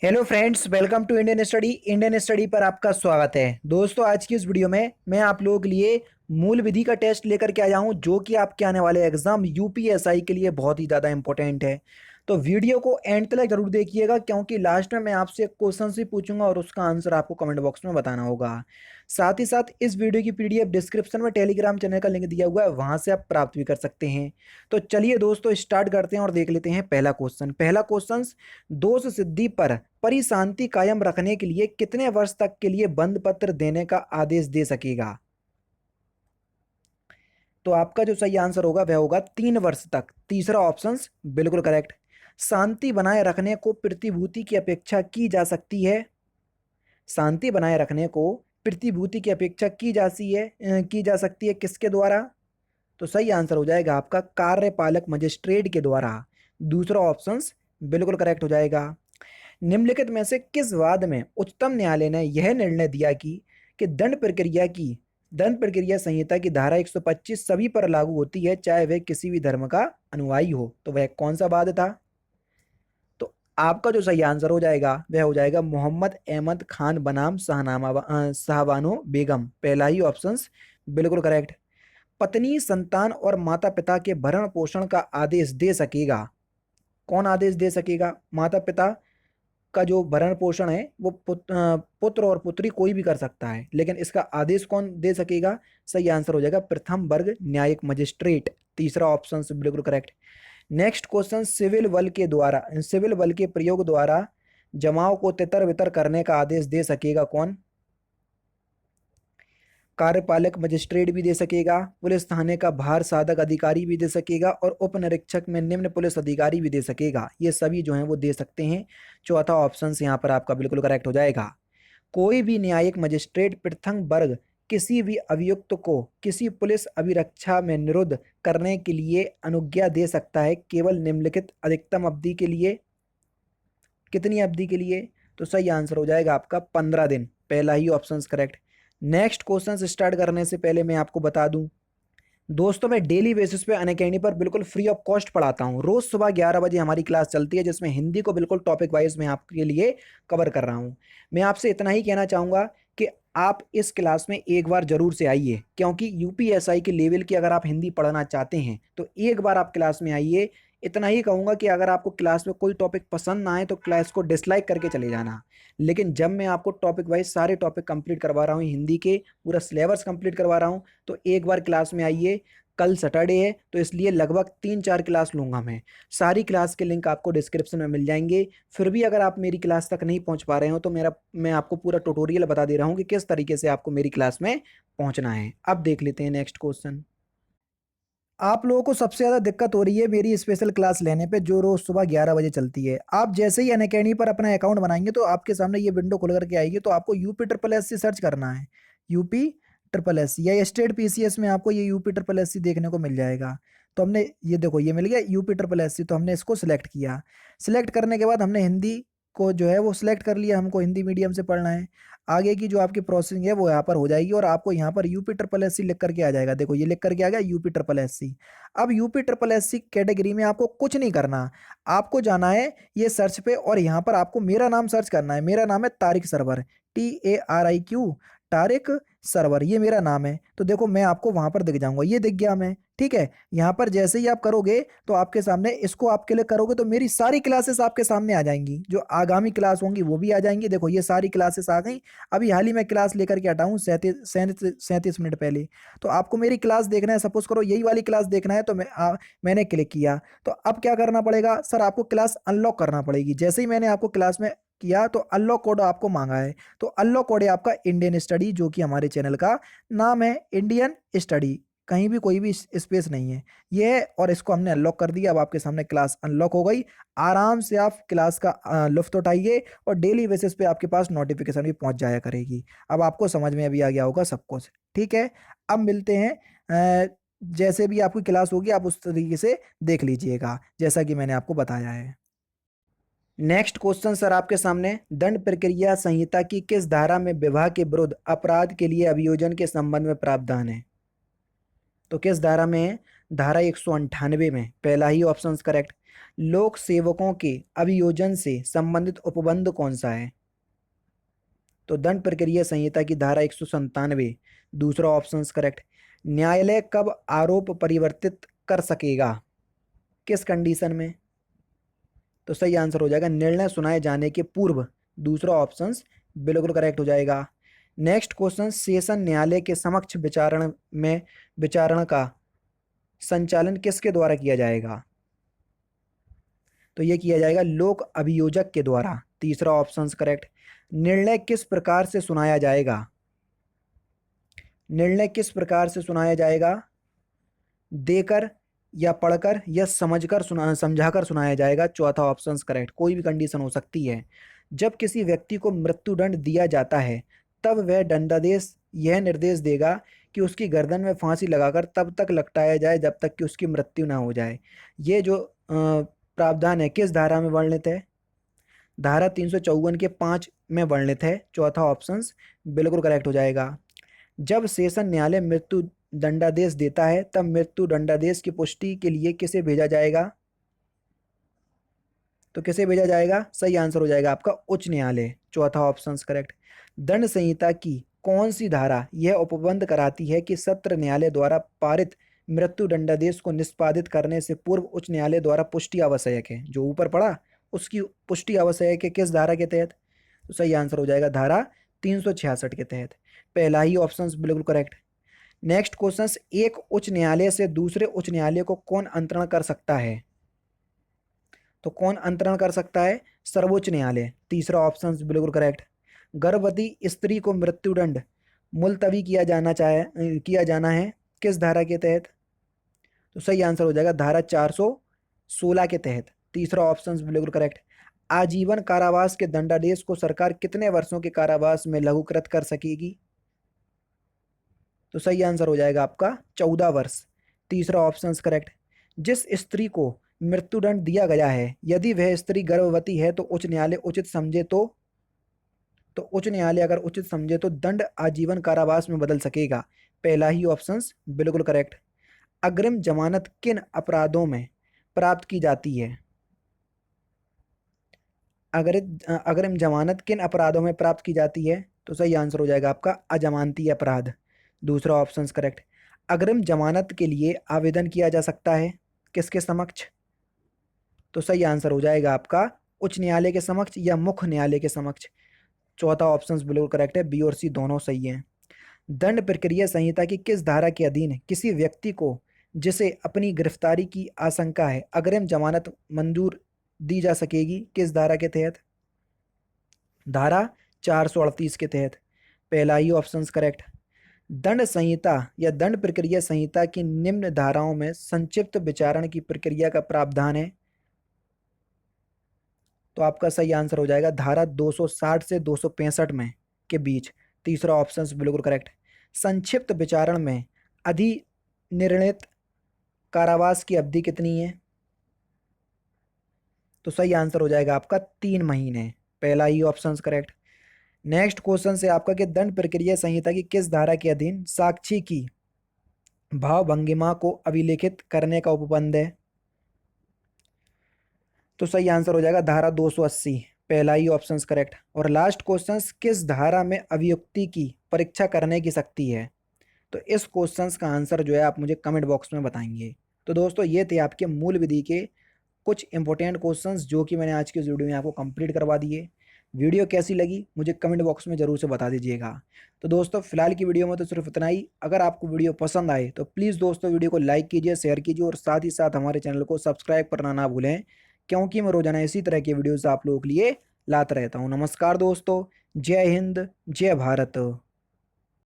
Hello friends, welcome to Indian study पर आपका स्वागत है। दोस्तों, आज की इस वीडियो में मैं आप लोगों के लिए मूल विधि का टेस्ट लेकर के आया हूं, जो कि आपके आने वाले एग्जाम यूपीएसआई के लिए बहुत ही ज़्यादा इंपॉर्टेंट है। तो वीडियो को एंड तक जरूर देखिएगा, क्योंकि लास्ट में मैं आपसे एक क्वेश्चन भी पूछूंगा और उसका आंसर आपको कमेंट बॉक्स में बताना होगा। साथ ही साथ इस वीडियो की पीडीएफ डिस्क्रिप्शन में टेलीग्राम चैनल का लिंक दिया हुआ है, वहां से आप प्राप्त भी कर सकते हैं। तो चलिए दोस्तों, स्टार्ट करते हैं और देख लेते हैं पहला क्वेश्चन। दोष सिद्धि पर परिशांति कायम रखने के लिए कितने वर्ष तक के लिए बंद पत्र देने का आदेश दे सकेगा? तो आपका जो सही आंसर होगा वह होगा 3 वर्ष तक। तीसरा ऑप्शन बिल्कुल करेक्ट। शांति बनाए रखने को प्रतिभूति की अपेक्षा की जा सकती है। शांति बनाए रखने को प्रतिभूति की अपेक्षा की जा सकती है किसके द्वारा? तो सही आंसर हो जाएगा आपका कार्यपालक मजिस्ट्रेट के द्वारा। दूसरा ऑप्शन बिल्कुल करेक्ट हो जाएगा। निम्नलिखित में से किस वाद में उच्चतम न्यायालय ने यह निर्णय दिया कि दंड प्रक्रिया संहिता की धारा 125 सभी पर लागू होती है, चाहे वह किसी भी धर्म का अनुयायी हो? तो वह कौन सा वाद था? तो आपका जो सही आंसर हो जाएगा वह हो जाएगा मोहम्मद अहमद खान बनाम शाहबानो बेगम। पहला ही ऑप्शन बिल्कुल करेक्ट। पत्नी संतान और माता पिता के भरण पोषण का आदेश दे सकेगा? कौन आदेश दे सकेगा? माता पिता का जो भरण पोषण है वो पुत्र और पुत्री कोई भी कर सकता है, लेकिन इसका आदेश कौन दे सकेगा? सही आंसर हो जाएगा प्रथम वर्ग न्यायिक मजिस्ट्रेट। तीसरा ऑप्शन से बिल्कुल करेक्ट। नेक्स्ट क्वेश्चन, सिविल बल के प्रयोग द्वारा जमाव को तितर बितर करने का आदेश दे सकेगा कौन? कार्यपालक मजिस्ट्रेट भी दे सकेगा, पुलिस थाने का भार साधक अधिकारी भी दे सकेगा, और उप निरीक्षक में निम्न पुलिस अधिकारी भी दे सकेगा। ये सभी जो हैं वो दे सकते हैं। चौथा ऑप्शन यहाँ पर आपका बिल्कुल करेक्ट हो जाएगा। कोई भी न्यायिक मजिस्ट्रेट प्रथम वर्ग किसी भी अभियुक्त को किसी पुलिस अभिरक्षा में निरुद्ध करने के लिए अनुज्ञा दे सकता है, केवल निम्नलिखित अधिकतम अवधि के लिए। कितनी अवधि के लिए? तो सही आंसर हो जाएगा आपका 15 दिन। पहला ही option correct. Next question start करने से पहले मैं आपको बता दूं, दोस्तों मैं डेली बेसिस पे अनअकैडमी पर बिल्कुल फ्री ऑफ कॉस्ट पढ़ाता हूं। रोज सुबह 11 बजे हमारी क्लास चलती है, जिसमें हिंदी को बिल्कुल टॉपिक वाइज मैं आपके लिए कवर कर रहा हूं। मैं आपसे इतना ही कहना चाहूंगा कि आप इस क्लास में एक बार जरूर से आइए, क्योंकि यूपीएसआई के लेवल की अगर आप हिंदी पढ़ना चाहते हैं तो एक बार आप क्लास में आइए। इतना ही कहूंगा कि अगर आपको क्लास में कोई टॉपिक पसंद ना आए तो क्लास को डिसलाइक करके चले जाना। लेकिन जब मैं आपको टॉपिक वाइज सारे टॉपिक कंप्लीट करवा रहा हूँ, हिंदी के पूरा सिलेबस कंप्लीट करवा रहा हूँ, तो एक बार क्लास में आइए। कल सैटरडे है तो इसलिए लगभग 3-4 क्लास लूंगा मैं। सारी क्लास के लिंक आपको डिस्क्रिप्शन में मिल जाएंगे। फिर भी अगर आप मेरी क्लास तक नहीं पहुंच पा रहे हो तो मैं आपको पूरा ट्यूटोरियल बता दे रहा हूं कि किस तरीके से आपको मेरी क्लास में पहुंचना है। अब देख लेते हैं नेक्स्ट क्वेश्चन। आप लोगों को सबसे ज़्यादा दिक्कत हो रही है मेरी स्पेशल क्लास लेने पे, जो रोज़ सुबह 11 बजे चलती है। आप जैसे ही अनअकैडमी पर अपना अकाउंट बनाएंगे तो आपके सामने ये विंडो खुल करके आएगी, तो आपको UP triple S C search करना है। यूपी ट्रिपल एस सी या स्टेट पीसीएस में आपको ये यूपी ट्रिपल एस सी देखने को मिल जाएगा। तो हमने ये देखो, ये मिल गया यूपी ट्रिपल एस सी, तो हमने इसको सिलेक्ट किया। सिलेक्ट करने के बाद हमने हिंदी को जो है वो सिलेक्ट कर लिया, हमको हिंदी मीडियम से पढ़ना है। आगे की जो आपकी प्रोसेसिंग है वो यहाँ पर हो जाएगी, और आपको यहाँ पर यूपी ट्रिपल एस सी लिख करके आ जाएगा। देखो ये लिख करके आ गया यूपी ट्रिपल एस सी। अब UP triple S C category में आपको कुछ नहीं करना, आपको जाना है ये सर्च पे, और यहाँ पर आपको मेरा नाम सर्च करना है। मेरा नाम है तारिक सरवर, TARIQ, तारिक सरवर, ये मेरा नाम है। तो देखो मैं आपको वहां पर दिख जाऊंगा, ये दिख गया मैं, ठीक है। यहाँ पर जैसे ही आप करोगे तो आपके सामने इसको आप क्लिक करोगे तो मेरी सारी क्लासेस आपके सामने आ जाएंगी, जो आगामी क्लास होंगी वो भी आ जाएंगी। देखो ये सारी क्लासेस आ गई। अभी हाल ही में क्लास लेकर के हटा हूँ 37 मिनट पहले। तो आपको मेरी क्लास देखना है, सपोज करो यही वाली क्लास देखना है, तो मैंने क्लिक किया। तो अब क्या करना पड़ेगा सर? आपको क्लास अनलॉक करना पड़ेगी। जैसे ही मैंने आपको क्लास में किया तो अनलॉक कोड आपको मांगा है, तो अनलॉक कोड है आपका इंडियन स्टडी, जो कि हमारे चैनल का नाम है इंडियन स्टडी। कहीं भी कोई भी स्पेस नहीं है ये है, और इसको हमने अनलॉक कर दिया। अब आपके सामने क्लास अनलॉक हो गई। आराम से आप क्लास का लुफ्त उठाइए, और डेली बेसिस पे आपके पास नोटिफिकेशन भी पहुंच जाया करेगी। अब आपको समझ में अभी आ गया होगा सब कुछ, ठीक है। अब मिलते हैं, जैसे भी आपकी क्लास होगी आप उस तरीके से देख लीजिएगा, जैसा कि मैंने आपको बताया है। नेक्स्ट क्वेश्चन सर आपके सामने, दंड प्रक्रिया संहिता की किस धारा में विवाह के विरुद्ध अपराध के लिए अभियोजन के संबंध में प्रावधान है? तो किस धारा में है? धारा 198 में। पहला ही ऑप्शन करेक्ट। लोक सेवकों के अभियोजन से संबंधित उपबंध कौन सा है? तो दंड प्रक्रिया संहिता की धारा 197, दूसरा ऑप्शन करेक्ट। न्यायालय कब आरोप परिवर्तित कर सकेगा, किस कंडीशन में? तो सही आंसर हो जाएगा निर्णय सुनाए जाने के पूर्व, दूसरा ऑप्शन बिल्कुल करेक्ट हो जाएगा। नेक्स्ट क्वेश्चन, सेशन न्यायालय के समक्ष विचारण का संचालन किसके द्वारा किया जाएगा? तो यह किया जाएगा लोक अभियोजक के द्वारा, तीसरा ऑप्शन करेक्ट। निर्णय किस प्रकार से सुनाया जाएगा? निर्णय किस प्रकार से सुनाया जाएगा? देकर या पढ़कर या समझाकर सुनाया जाएगा, चौथा ऑप्शन करेक्ट। कोई भी कंडीशन हो सकती है। जब किसी व्यक्ति को मृत्युदंड दिया जाता है तब वह दंडादेश यह निर्देश देगा कि उसकी गर्दन में फांसी लगाकर तब तक लटकाया जाए जब तक कि उसकी मृत्यु ना हो जाए। ये जो प्रावधान है किस धारा में वर्णित है? धारा 354 के 5 में वर्णित है, चौथा ऑप्शन बिल्कुल करेक्ट हो जाएगा। जब सेशन न्यायालय मृत्यु दंडादेश देता है तब मृत्यु दंडादेश की पुष्टि के लिए किसे भेजा जाएगा? तो किसे भेजा जाएगा? सही आंसर हो जाएगा आपका उच्च न्यायालय, चौथा ऑप्शन करेक्ट। दंड संहिता की कौन सी धारा यह उपबंध कराती है कि सत्र न्यायालय द्वारा पारित मृत्यु दंडादेश को निष्पादित करने से पूर्व उच्च न्यायालय द्वारा पुष्टि आवश्यक है? जो ऊपर पढ़ा उसकी पुष्टि आवश्यक है किस धारा के तहत? तो सही आंसर हो जाएगा धारा 366 के तहत, पहला ही ऑप्शन बिल्कुल करेक्ट। नेक्स्ट क्वेश्चन, एक उच्च न्यायालय से दूसरे उच्च न्यायालय को कौन अंतरण कर सकता है? तो कौन अंतरण कर सकता है? सर्वोच्च न्यायालय, तीसरा ऑप्शन बिल्कुल करेक्ट। गर्भवती स्त्री को मृत्युदंड मुलतवी किया जाना है किस धारा के तहत? तो सही आंसर हो जाएगा धारा 416 के तहत, तीसरा ऑप्शन बिल्कुल करेक्ट। आजीवन कारावास के दंडादेश को सरकार कितने वर्षों के कारावास में लघुकृत कर सकेगी? तो सही आंसर हो जाएगा आपका 14 वर्ष, तीसरा ऑप्शन करेक्ट। जिस स्त्री को मृत्युदंड दिया गया है यदि वह स्त्री गर्भवती है तो उच्च न्यायालय उचित समझे तो उच्च न्यायालय अगर उचित समझे तो दंड आजीवन कारावास में बदल सकेगा, पहला ही ऑप्शन बिल्कुल करेक्ट। अग्रिम जमानत किन अपराधों में प्राप्त की जाती है? अग्रिम जमानत किन अपराधों में प्राप्त की जाती है? तो सही आंसर हो जाएगा आपका अजमानती अपराध, दूसरा ऑप्शन करेक्ट। अग्रिम जमानत के लिए आवेदन किया जा सकता है किसके समक्ष? तो सही आंसर हो जाएगा आपका उच्च न्यायालय के समक्ष या मुख्य न्यायालय के समक्ष, चौथा ऑप्शन बिल्कुल करेक्ट है, बी और सी दोनों सही हैं। दंड प्रक्रिया संहिता की किस धारा के अधीन किसी व्यक्ति को जिसे अपनी गिरफ्तारी की आशंका है अग्रिम जमानत मंजूर दी जा सकेगी, किस धारा के तहत? धारा 438 के तहत, पहला ही ऑप्शन करेक्ट। दंड संहिता या दंड प्रक्रिया संहिता की निम्न धाराओं में संक्षिप्त विचारण की प्रक्रिया का प्रावधान है? तो आपका सही आंसर हो जाएगा धारा 260 से 265 में के बीच, तीसरा ऑप्शन बिल्कुल करेक्ट। संक्षिप्त विचारण में अधिनिर्णित कारावास की अवधि कितनी है? तो सही आंसर हो जाएगा आपका 3 महीने, पहला ही ऑप्शन करेक्ट। नेक्स्ट क्वेश्चन से आपका कि दंड प्रक्रिया संहिता की किस धारा के अधीन साक्षी की भाव भंगिमा को अभिलेखित करने का उपबंध है? तो सही आंसर हो जाएगा धारा 280, पहला ही ऑप्शन करेक्ट। और लास्ट क्वेश्चन, किस धारा में अभियुक्ति की परीक्षा करने की शक्ति है? तो इस क्वेश्चन का आंसर जो है आप मुझे कमेंट बॉक्स में बताएंगे। तो दोस्तों ये थे आपके मूल विधि के कुछ इंपॉर्टेंट क्वेश्चंस जो कि मैंने आज की वीडियो में आपको कंप्लीट करवा दिए। वीडियो कैसी लगी मुझे कमेंट बॉक्स में ज़रूर से बता दीजिएगा। तो दोस्तों फिलहाल की वीडियो में तो सिर्फ इतना ही। अगर आपको वीडियो पसंद आए तो प्लीज़ दोस्तों वीडियो को लाइक कीजिए, शेयर कीजिए और साथ ही साथ हमारे चैनल को सब्सक्राइब करना ना भूलें, क्योंकि मैं रोजाना इसी तरह के वीडियोज़ आप लोगों के लिए लाता रहता हूँ। नमस्कार दोस्तों, जय हिंद, जय भारत।